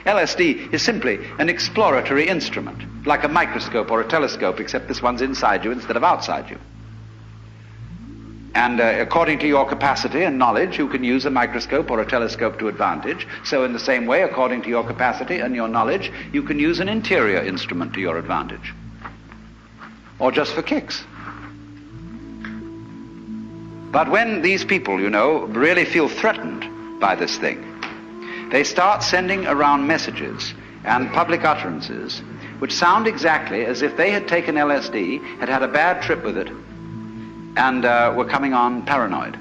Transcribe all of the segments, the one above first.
LSD is simply an exploratory instrument, like a microscope or a telescope, except this one's inside you instead of outside you. And according to your capacity and knowledge, you can use a microscope or a telescope to advantage. So in the same way, according to your capacity and your knowledge, you can use an interior instrument to your advantage. Or just for kicks. But when these people, you know, really feel threatened by this thing, they start sending around messages and public utterances which sound exactly as if they had taken LSD, had had a bad trip with it, and were coming on paranoid.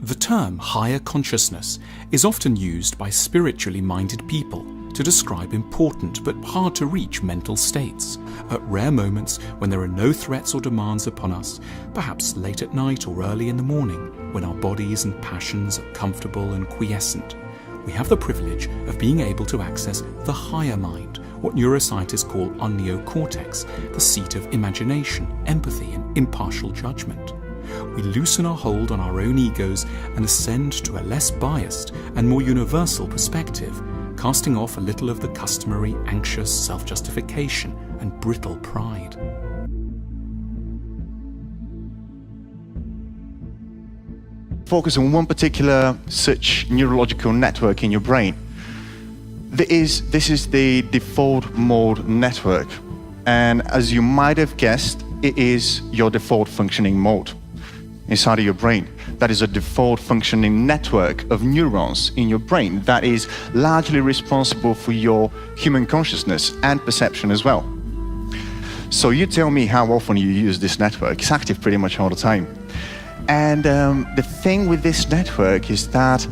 The term higher consciousness is often used by spiritually minded people to describe important but hard to reach mental states, at rare moments when there are no threats or demands upon us, perhaps late at night or early in the morning, when our bodies and passions are comfortable and quiescent. We have the privilege of being able to access the higher mind, what neuroscientists call our neocortex, the seat of imagination, empathy, and impartial judgment. We loosen our hold on our own egos and ascend to a less biased and more universal perspective, casting off a little of the customary anxious self-justification and brittle pride. Focus on one particular such neurological network in your brain. This is the default mode network, and as you might have guessed, it is your default functioning mode inside of your brain. That is a default functioning network of neurons in your brain that is largely responsible for your human consciousness and perception as well. So you tell me how often you use this network. It's active pretty much all the time. And the thing with this network is that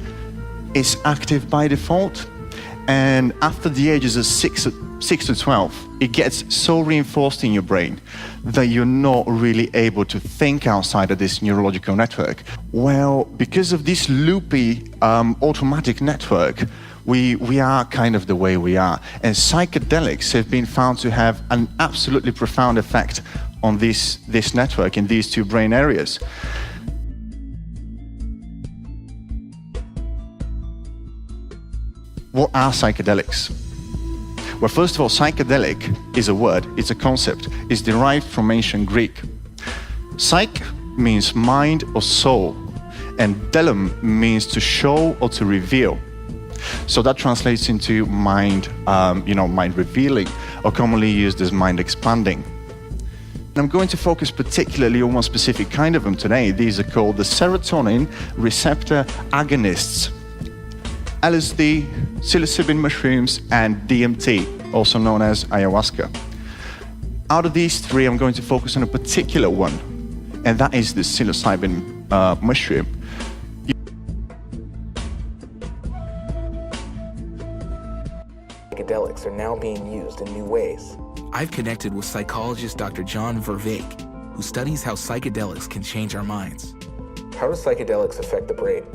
it's active by default, and after the ages of 6 to 12, it gets so reinforced in your brain that you're not really able to think outside of this neurological network. Well, because of this loopy automatic network, we are kind of the way we are. And psychedelics have been found to have an absolutely profound effect on this network in these two brain areas. What are psychedelics? Well, first of all, psychedelic is a word, it's a concept. It's derived from ancient Greek. Psych means mind or soul, and delum means to show or to reveal. So that translates into mind, mind revealing, or commonly used as mind expanding. And I'm going to focus particularly on one specific kind of them today. These are called the serotonin receptor agonists. LSD, psilocybin mushrooms, and DMT, also known as ayahuasca. Out of these three, I'm going to focus on a particular one, and that is the psilocybin mushroom. Psychedelics are now being used in new ways. I've connected with psychologist Dr. John Vervaeke, who studies how psychedelics can change our minds. How do psychedelics affect the brain?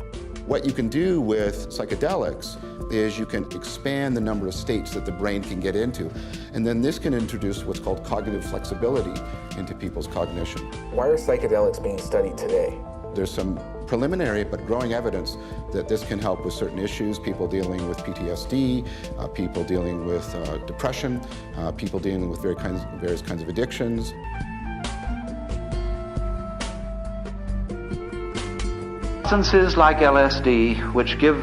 What you can do with psychedelics is you can expand the number of states that the brain can get into. And then this can introduce what's called cognitive flexibility into people's cognition. Why are psychedelics being studied today? There's some preliminary but growing evidence that this can help with certain issues, people dealing with PTSD, people dealing with depression, people dealing with various kinds of addictions. Substances like LSD which give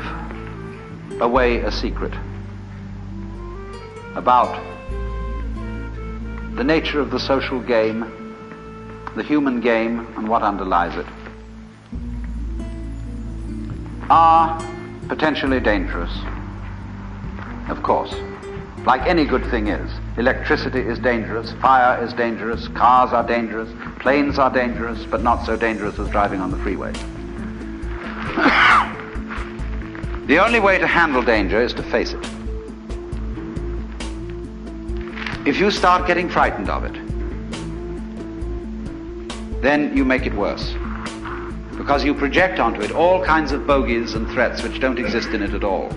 away a secret about the nature of the social game, the human game, and what underlies it, are potentially dangerous, of course, like any good thing is. Electricity is dangerous, fire is dangerous, cars are dangerous, planes are dangerous, but not so dangerous as driving on the freeway. The only way to handle danger is to face it. If you start getting frightened of it, then you make it worse, because you project onto it all kinds of bogeys and threats which don't exist in it at all.